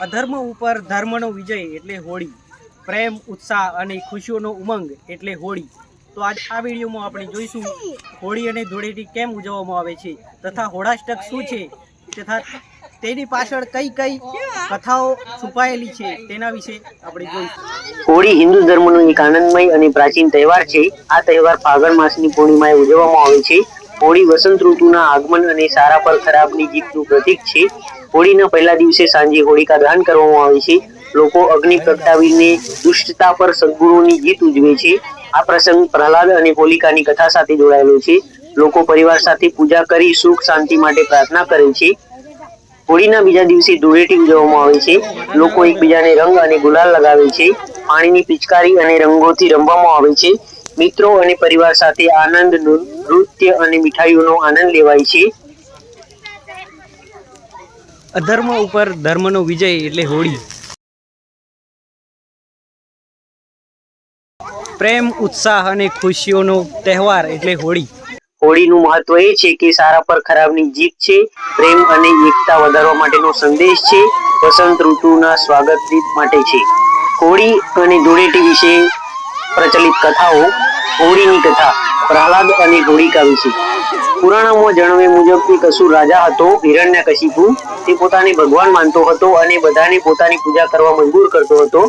અધર્મ ઉપર ધર્મનો વિજય એટલે હોળી, પ્રેમ ઉત્સાહ અને ખુશીઓનો ઉમંગ એટલે હોળી। તો આજ આ વિડીયોમાં આપણે જોઈશું હોળી અને ધૂળેટી કેમ ઉજવવામાં આવે છે તથા હોળાષ્ટક શું છે તથા તેની પાછળ કઈ કઈ કથાઓ છુપાયેલી છે તેના વિશે આપણે જોઈશું। હોળી હિન્દુ ધર્મનો એક આનંદમય અને પ્રાચીન તહેવાર છે। આ તહેવાર ફાગણ માસની પૂર્ણિમાએ ઉજવવામાં આવે છે। હોળી વસંત ઋતુના આગમન અને સારા પર ખરાબની જીતનું પ્રતીક છે। હોળીના પહેલા દિવસે સાંજે હોળિકા દહન કરવામાં આવે છે। લોકો અગ્નિ પ્રગટાવીને દુષ્ટતા પર સદ્ગુણોની જીત ઉજવે છે। આ પ્રસંગ પ્રહલાદ અને હોલિકાની કથા સાથે જોડાયેલો છે। લોકો પરિવાર સાથે પૂજા કરી સુખ શાંતિ માટે પ્રાર્થના કરે છે। હોળીના બીજા દિવસે ધૂળેટી ઉજવવામાં આવે છે। લોકો એકબીજાને રંગ અને ગુલાલ લગાવે છે। પાણીની પિચકારી અને રંગોથી રમવામાં આવે છે। મિત્રો અને પરિવાર સાથે આનંદ, નૃત્ય અને મીઠાઈઓનો આનંદ લેવાય છે। અધર્મ ઉપર ધર્મનો વિજય એટલે હોળી, પ્રેમ ઉત્સાહ અને ખુશીઓનો તહેવાર એટલે હોળી। હોળીનું મહત્વ એ છે કે સારા પર ખરાબની જીત છે, પ્રેમ અને એકતા વધારવા માટેનો સંદેશ છે, વસંત ઋતુના સ્વાગત માટે છે। હોળી અને ધૂળેટી વિશે પ્રચલિત કથાઓ। હોળીની કથા પ્રહલાદ અને હોળિકા વિશે। પુરાણોમાં જણાવ્યા મુજબ એક અસુર રાજા હતો, હિરણ્યકશિપુ। તે પોતાને ભગવાન માનતો હતો અને બધાને પોતાની પૂજા કરવા મજબૂર કરતો હતો,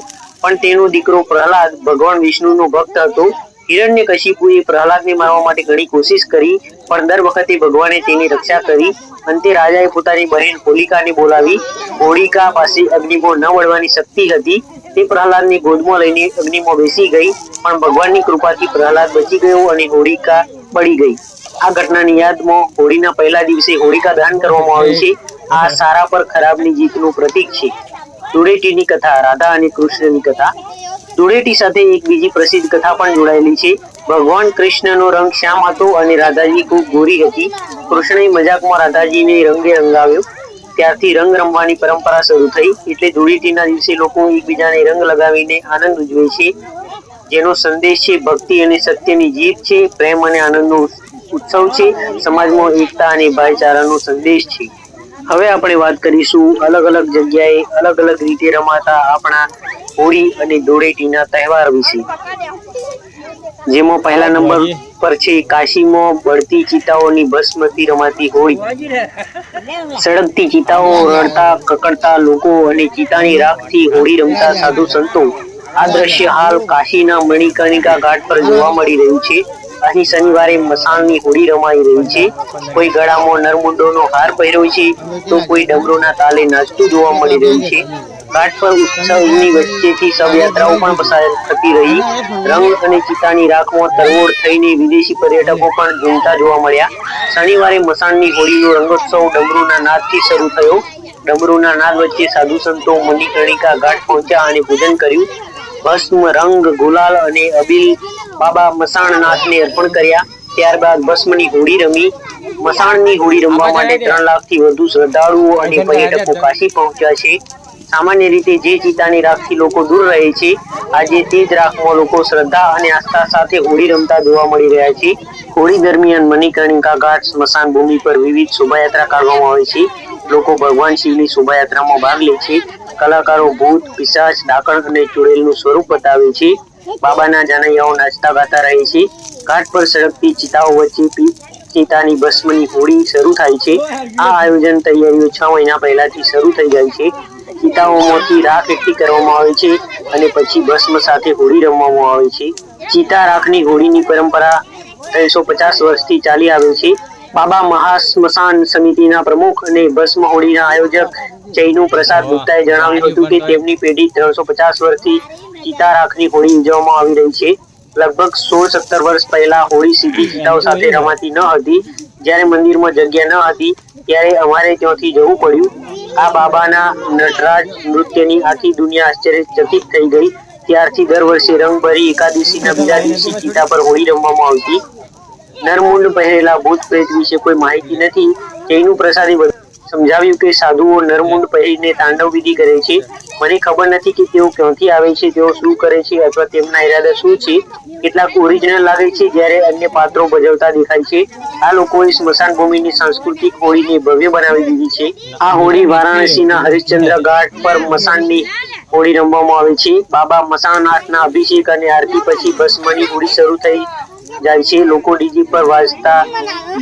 પણ તેનો દીકરો પ્રહલાદ ભગવાન વિષ્ણુનો ભક્ત હતો। હિરણ્યકશિપુએ પ્રહલાદને મારવા માટે ઘણી કોશિશ કરી, પણ દર વખતે ભગવાને તેની રક્ષા કરી। અંતે રાજાએ પોતાની બહેન હોલિકાને બોલાવી। હોલિકા પાસે અગ્નિમાં ન વળવાની શક્તિ હતી। તે પ્રહલાદને ગોદમાં લઈને અગ્નિમાં બેસી ગઈ, પણ ભગવાનની કૃપાથી પ્રહલાદ બચી ગયો અને હોલિકા બળી ગઈ। આ ઘટનાની યાદમાં હોળીના પહેલા દિવસે હોળિકા દહન કરવામાં આવે છે। આ સારા પર ખરાબની જીતનું પ્રતીક છે। ધૂળેટીની કથા રાધા અને કૃષ્ણની કથા। ધૂળેટી સાથે એક બીજી પ્રસિદ્ધ કથા પણ જોડાયેલી છે। ભગવાન કૃષ્ણનો રંગ શ્યામ હતો અને રાધાજી ખૂબ ગોરી હતી। કૃષ્ણએ મજાકમાં રાધાજીને રંગે રંગાવ્યો। ત્યારથી રંગ રમવાની પરંપરા શરૂ થઈ। એટલે ધૂળેટીના દિવસે લોકો એકબીજાને રંગ લગાવીને આનંદ ઉજવે છે, જેનો સંદેશ છે ભક્તિ અને સત્યની જીત છે, પ્રેમ અને આનંદનો ઉત્સવ છે, સમાજમાં એકતા અને ભાઈચારાનો સંદેશ છે। હવે આપણે વાત કરીશું અલગ અલગ જગ્યાએ અલગ અલગ રીતે રમાતા આપણા હોળી અને ધૂળેટીના તહેવાર વિશે। જેમાં પહેલા નંબર પર છે કાશીમાં બળતી ચિતાઓની ભસ્મથી રમાતી હોળી। સળગતી ચિતાઓ, રડતા કકડતા લોકો અને ચિતાની રાખથી હોળી રમતા સાધુ સંતો। આ દ્રશ્ય હાલ કાશીના મણિકર્ણિકા ઘાટ પર જોવા મળી રહ્યું છે। અહીં શનિવારે મસાણની હોળી રમાઈ રહી છે। કોઈ ગળામાં નરમુંડોનો હાર પહેર્યો છે, તો કોઈ ડમરૂના તાલે નાચતું જોવા મળી રહ્યું છે। ઘાટ પર ઉત્સવની વચ્ચેથી શવયાત્રાઓ પણ પસાર થતી રહી। રંગ અને ચિતાની રાખમાં તરવોળ થઈને વિદેશી પર્યટકો પણ ઝૂમતા જોવા મળ્યા। શનિવારે મસાણની હોળીનો રંગોત્સવ ડમરૂના નાદથી શરૂ થયો। ડમરૂના નાદ વચ્ચે સાધુ સંતો મણિકર્ણિકા ઘાટ પહોંચ્યા અને પૂજન કર્યું। ભસ્મ, રંગ, ગુલાલ અને અબીલ બાબા મસાણનાથને અર્પણ કર્યા। ત્યારબાદ ભસ્મની હોળી રમી। મસાણની હોળી રમવા માટે 3 લાખથી વધુ શ્રદ્ધાળુઓ અને પર્યટકો કાશી પહોંચ્યા છે। સામાન્ય રીતે જે ચિતાની રાખથી લોકો દૂર રહે છે, આજે તે જ રાખમાં લોકો શ્રદ્ધા અને આસ્થા સાથે હોળી રમતા જોવા મળી રહ્યા છે। હોળી દરમિયાન મણિકર્ણિકા ઘાટ સ્મશાન ભૂમિ પર વિવિધ શોભાયાત્રા કાઢવામાં આવે છે। લોકો ભગવાન શિવની શોભાયાત્રામાં ભાગ લે છે। કલાકારો ભૂત, પિશાચ, ડાકણ અને ચુડેલનું સ્વરૂપ બતાવે છે। બાબાના જાનૈયાઓ નાચતા ગાતા રહે છે। ઘાટ પર સળગતી ચિતાઓ વચ્ચે ચિતાની ભસ્મની હોળી શરૂ થાય છે। આ આયોજન તૈયારીઓ 6 મહિના પહેલાથી શરૂ થઈ જાય છે। ચિતાઓમાંથી રાખ એકઠી કરવામાં આવે છે અને પછી ભસ્મ સાથે હોળી રમવામાં આવે છે। ચિતા રાખની હોળીની પરંપરા 350 વર્ષથી ચાલી આવે છે। બાબા મહાશ્મશાન સમિતિના પ્રમુખ અને ભસ્મ હોળીના આયોજક ચૈનુ પ્રસાદ ગુપ્તાએ જણાવ્યું હતું કે તેમની પેઢી 350 વર્ષથી ચિતા રાખની હોળી ઉજવવામાં આવી રહી છે। લગભગ 16-17 વર્ષ પહેલા હોળી સીધી ચિતાઓ સાથે રમાતી ન હતી। જ્યારે મંદિરમાં જગ્યા ન હતી, ત્યારે અમારે ત્યાંથી જવું પડ્યું। આ બાબાના નટરાજ નૃત્યની આખી દુનિયા આશ્ચર્યચકિત થઈ ગઈ। ત્યારથી દર વર્ષે રંગભરી એકાદશીના બીજા દિવસે ચિતા પર હોળી રમવામાં આવતી। નરમુંડ પહેરેલા ભૂત પ્રેત વિશે કોઈ માહિતી નથી, ચૈનુ પ્રસાદે સમજાવ્યું કે સાધુઓ નરમુંડ પહેરીને તાંડવ વિધિ કરે છે. મને ખબર નથી કે તેઓ ક્યાંથી આવે છે, તેઓ શું કરે છે અથવા તેમના ઈરાદા શું છે. કેટલાક ઓરિજિનલ લાગે છે જ્યારે અન્ય પાત્રો ભજવતા દેખાય છે. આ લોકોએ સ્મશાન ભૂમિની સાંસ્કૃતિક હોળીને ભવ્ય બનાવી દીધી છે. આ હોળી વારાણસીના હરિશ્ચંદ્ર ઘાટ પર મસાણની હોળી રમવામાં આવે છે. બાબા મસાણનાથના અભિષેક અને આરતી પછી ભસ્મની હોળી શરૂ થઈ જાય છે. લોકો ડીજી પર વાજતા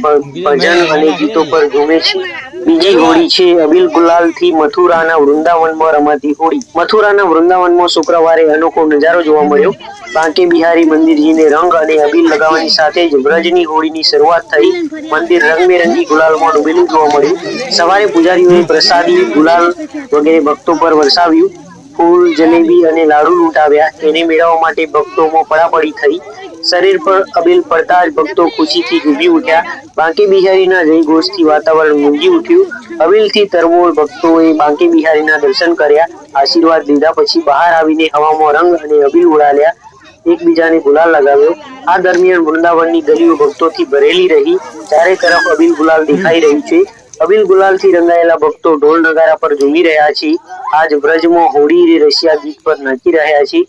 ભજન અને ગીતો પર ઝૂમે છે. બીજી હોળી છે અબીલ ગુલાલ થી મથુરાના વૃંદાવનમાં રમાતી હોળી. મથુરાના વૃંદાવનમાં શુક્રવારે અનોખો નજારો જોવા મળ્યો. બાંકે બિહારી મંદિરજીને રંગ અને અબીલ લગાવવાની સાથે જ બ્રજની હોળીની શરૂઆત થઈ. મંદિર રંગબેરંગી ગુલાલમાં ડૂબેલું જોવા મળ્યું. સવારે પૂજારીઓએ પ્રસાદી, ગુલાલ વગેરે ભક્તો પર વરસાવ્યું. ફૂલ, જલેબી અને લાડુ લૂંટાવ્યા. તેને મેળવવા માટે ભક્તોમાં પડાપડી થઈ. શરીર પર અબીલ પડતા જ ભક્તો ખુશીથી ઝૂમી ઉઠ્યા. બાંકે બિહારીના જયઘોષથી વાતાવરણ ગુંજી ઉઠ્યું. અબીલથી તરબોળ ભક્તોએ બાંકે બિહારીના દર્શન કર્યા. આશીર્વાદ લીધા પછી બહાર આવીને હવામાં રંગ અને અબીલ ઉડાડ્યા. એકબીજાને ગુલાલ લગાવ્યો. આ દરમિયાન વૃંદાવનની ગલીઓ ભક્તોથી ભરેલી રહી. ચારે તરફ અબીલ ગુલાલ દેખાઈ રહ્યું છે. અબીલ ગુલાલથી રંગાયેલા ભક્તો ઢોલ નગારા પર ઝૂમી રહ્યા છે. આજ બ્રજમાં હોળી રે રશિયા ગીત પર નાચી રહ્યા છે.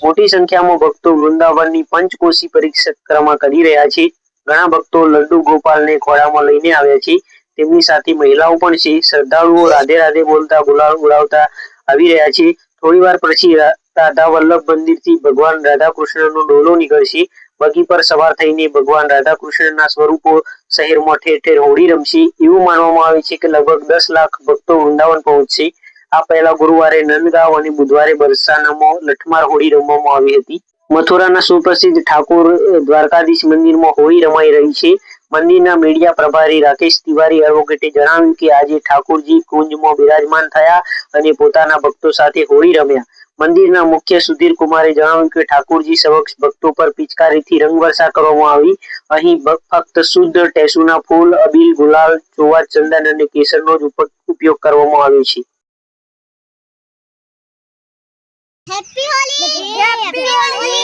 મોટી સંખ્યામાં ભક્તો વૃંદાવનની પંચકોશી પરિક્રમા કરી રહ્યા છે. ઘણા ભક્તો લડ્ડુ ગોપાલને ખોળામાં લઈને આવ્યા છે. તેમની સાથે મહિલાઓ પણ છે. શ્રદ્ધાળુઓ રાધે રાધે બોલતા ગુલાલ ઉડાવતા આવી રહ્યા છે. થોડી વાર પછી રાધા વલ્લભ મંદિરથી ભગવાન રાધા કૃષ્ણનો ડોલો નીકળશે. બગી પર સવાર થઈને ભગવાન રાધા કૃષ્ણના સ્વરૂપો શહેરમાં ઠેર ઠેર હોળી રમશે. એવું માનવામાં આવે છે કે લગભગ 10 લાખ ભક્તો વૃંદાવન પહોંચશે. આ પહેલા ગુરુવારે નંદગાંવ અને બુધવારે બરસાનામાં લઠમાર હોળી રમવામાં આવી હતી. મથુરાના સુપ્રસિદ્ધ ઠાકોર દ્વારકાધીશ મંદિરમાં હોળી રમાઈ રહી છે. મંદિરના મીડિયા પ્રભારી રાકેશ તિવારી એડવોકેટે જણાવ્યું કે આજે ઠાકોરજી કુંજમાં બિરાજમાન થયા અને પોતાના ભક્તો સાથે હોળી રમ્યા. મંદિરના મુખ્ય સુધીર કુમારે જણાવ્યું કે ઠાકોરજી સમક્ષ ભક્તો પર પિચકારીથી રંગવર્ષા કરવામાં આવી. અહીં ફક્ત શુદ્ધ ટેસુના ફૂલ, અબીલ, ગુલાલ, ચોવા, ચંદન અને કેસરનો જ ઉપયોગ કરવામાં આવ્યો છે. Happy Holi! Happy Holi!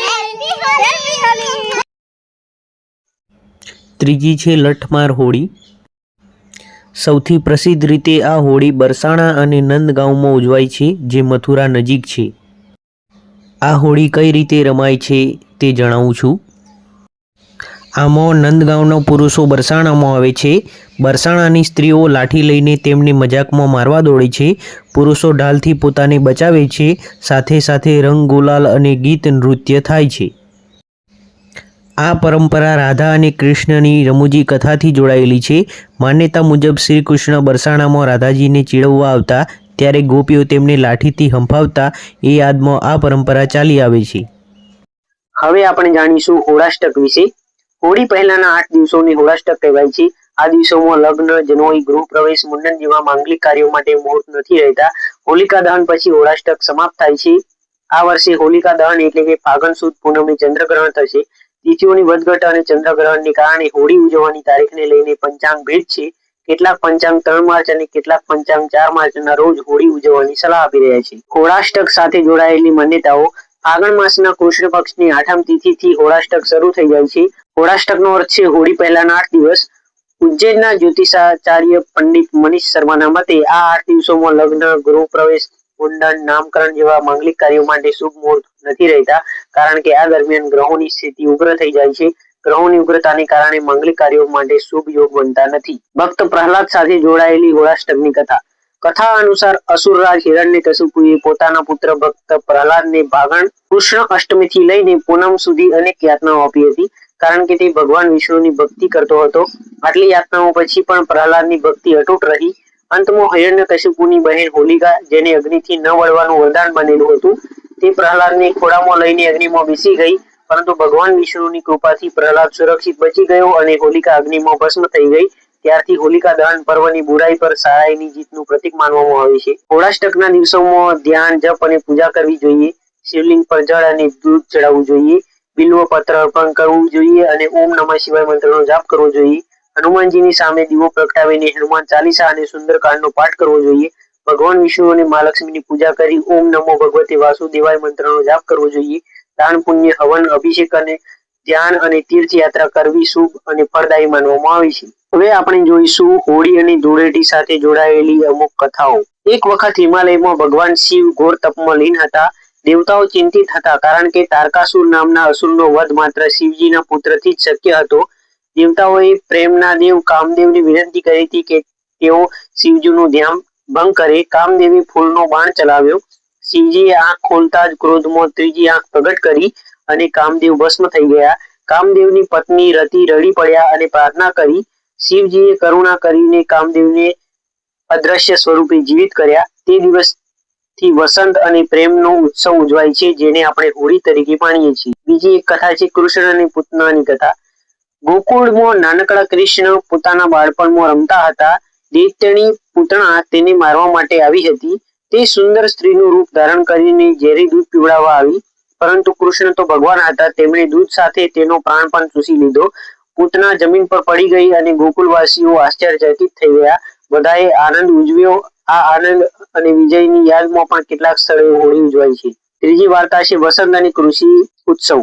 Happy Holi! ત્રીજી છે લઠમાર હોળી. સૌથી પ્રસિદ્ધ રીતે આ હોળી બરસાણા અને નંદગાંવમાં ઉજવાય છે, જે મથુરા નજીક છે. આ હોળી કઈ રીતે રમાય છે તે જણાવું છું. આમાં નંદગાંવના પુરુષો બરસાણામાં આવે છે. બરસાણાની સ્ત્રીઓ લાઠી લઈને તેમને મજાકમાં મારવા દોડે છે. પુરુષો ઢાલથી પોતાને બચાવે છે. સાથે સાથે રંગ, ગુલાલ અને ગીત નૃત્ય થાય છે. આ પરંપરા રાધા અને કૃષ્ણની રમૂજી કથાથી જોડાયેલી છે. માન્યતા મુજબ શ્રી કૃષ્ણ બરસાણામાં રાધાજીને ચીડવવા આવતા, ત્યારે ગોપીઓ તેમને લાઠીથી હંફાવતા એ યાદમાં આ પરંપરા ચાલી આવે છે. હવે આપણે જાણીશું હોળાષ્ટક વિશે. હોળી પહેલાના 8 દિવસોને હોળાષ્ટક કહેવાય છે. આ દિવસોમાં લગ્ન, જનોઈ, ગૃહ પ્રવેશ, મુંડન જેવા માંગલિક કાર્યો માટે મુહૂર્ત નથી રહેતા. હોલિકા દહન પછી હોળાષ્ટક સમાપ્ત થાય છે. આ વર્ષે હોલિકા દહન એટલે કે ફાગણ સુદ પૂનમે ચંદ્રગ્રહણ થશે. તિથિઓની વધઘટ અને ચંદ્રગ્રહણને કારણે હોળી ઉજવવાની તારીખને લઈને પંચાંગ ભેદ છે. કેટલાક પંચાંગ 3 માર્ચ અને કેટલાક પંચાંગ 4 માર્ચના રોજ હોળી ઉજવવાની સલાહ આપી રહ્યા છે. હોળાષ્ટક સાથે જોડાયેલી માન્યતાઓ. ફાગણ માસના કૃષ્ણ પક્ષની 8મ તિથિથી હોળાષ્ટક શરૂ થઈ જાય છે. હોળાષ્ટકનો અર્થ છે હોળી પહેલાના 8 દિવસ. ઉજ્જૈનના જ્યોતિષાચાર્ય પંડિત મનીષ શર્માના મતે આ 8 દિવસોમાં લગ્ન, ગૃહ પ્રવેશ, મુંડન, નામકરણ જેવા માંગલિક કાર્યો માટે શુભ મુહૂર્ત નથી રહેતા, કારણ કે આ દરમિયાન ગ્રહોની સ્થિતિ ઉગ્ર થઈ જાય છે. ગ્રહોની ઉગ્રતાને કારણે માંગલિક કાર્યો માટે શુભ યોગ બનતા નથી. ભક્ત પ્રહલાદ સાથે જોડાયેલી હોળાષ્ટકની કથા. કથા અનુસાર અસુરરાજ હિરણ્યકશિપુએ પોતાના પુત્ર ભક્ત પ્રહલાદને ફાગણ કૃષ્ણ અષ્ટમીથી લઈને પૂનમ સુધી અનેક યાતનાઓ આપી હતી, કારણ કે તે ભગવાન વિષ્ણુની ભક્તિ કરતો હતો. આટલી યાતનાઓ પછી પણ પ્રહલાદની ભક્તિ અતૂટ રહી. અંતમાં હિરણ્યકશિપુની બહેન હોલિકા, જેને અગ્નિથી ન વળવાનું વરદાન બનેલું હતું, તે પ્રહલાદને ખોળામાં લઈને અગ્નિમાં બેસી ગઈ. પરંતુ ભગવાન વિષ્ણુની કૃપાથી પ્રહલાદ સુરક્ષિત બચી ગયો અને હોલિકા અગ્નિમાં ભસ્મ થઈ ગઈ. ત્યારથી હોલિકા દહન પર્વની બુરાઈ પર સારાઈની જીતનું પ્રતીક માનવામાં આવે છે. હોળાષ્ટકના દિવસોમાં ધ્યાન, જપ અને પૂજા કરવી જોઈએ. શિવલિંગ પર જળ અને દૂધ ચડાવવું જોઈએ. બિલ્વ પત્ર અર્પણ કરવું જોઈએ અને ઓમ નમઃ શિવાય મંત્રનો જાપ કરવો જોઈએ. હનુમાનજીની સામે દીવો પ્રગટાવીને હનુમાન ચાલીસા અને સુંદરકાંડનો પાઠ કરવો જોઈએ. ભગવાન વિષ્ણુ અને મા લક્ષ્મીની પૂજા કરી ઓમ નમો ભગવતે વાસુદેવાય મંત્રનો જાપ કરવો જોઈએ. દાન, પુણ્ય, હવન, અભિષેક અને ધ્યાન અને તીર્થયાત્રા કરવી શુભ અને ફળદાયી માનવામાં આવે છે. હવે આપણે જોઈશું હોળી અને ધૂળેટી સાથે જોડાયેલી અમુક કથાઓ. એક વખત હિમાલયમાં ભગવાન શિવ ઘોર તપમાં લીન હતા. દેવતાઓ ચિંતિત હતા કારણ કે તારકાસુર નામના અસુરનો વધ માત્ર શિવજીના પુત્રથી જ શક્ય હતો. દેવતાઓએ પ્રેમના દેવ કામદેવને વિનંતી કરી હતી કે તેઓ શિવજીનું ધ્યાન ભંગ કરે. કામદેવે ફૂલનો બાણ ચલાવ્યો. શિવજીએ આંખ ખોલતા જ ક્રોધમાં ત્રીજી આંખ પ્રગટ કરી અને કામદેવ ભસ્મ થઈ ગયા. કામદેવની પત્ની રતિ રડી પડ્યા અને પ્રાર્થના કરી. શિવજીએ કરુણા કરીને કામદેવને અદ્રશ્ય સ્વરૂપે જીવિત કર્યા. તે દિવસથી વસંત અને પ્રેમનો ઉત્સવ ઉજવાય છે, જેને આપણે હોળી તરીકે માનીએ છીએ. બીજી એક કથા છે કૃષ્ણ અને પૂતનાની કથા. ગોકુળમાં નાનકડા કૃષ્ણ પોતાના બાળપણમાં રમતા હતા. દૈત્યની પૂતના તેને મારવા માટે આવી હતી. તે સુંદર સ્ત્રીનું રૂપ ધારણ કરીને ઝેરી દૂધ પીવડાવવા આવી, પરંતુ કૃષ્ણ તો ભગવાન હતા. તેમણે દૂધ સાથે તેનો પ્રાણ પણ ચૂસી લીધો. પૂતના જમીન પર પડી ગઈ અને ગોકુળવાસીઓ આશ્ચર્યચકિત થઈ ગયા. બધાએ આનંદ ઉજવ્યો. આ આનંદ અને વિજયની યાદમાં પણ કેટલાક સ્થળે હોળી ઉજવાય છે. ત્રીજી વાર્તા છે વસંત અને કૃષિ ઉત્સવ.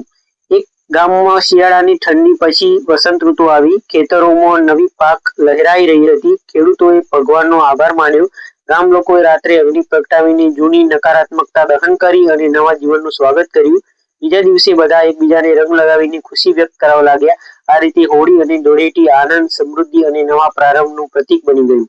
એક ગામમાં શિયાળાની ઠંડી પછી વસંત ઋતુ આવી. ખેતરોમાં નવી પાક લહેરાઈ રહી હતી. ખેડૂતોએ ભગવાનનો આભાર માન્યો. ગામ લોકોએ રાત્રે અગ્નિ પ્રગટાવીને જૂની નકારાત્મકતા દહન કરી અને નવા જીવનનું સ્વાગત કર્યું. બીજા દિવસે બધા એકબીજાને રંગ લગાવીને ખુશી વ્યક્ત કરવા લાગ્યા. આ રીતે હોળી અને ધૂળેટી આનંદ, સમૃદ્ધિ અને નવા પ્રારંભનું પ્રતીક બની ગયું.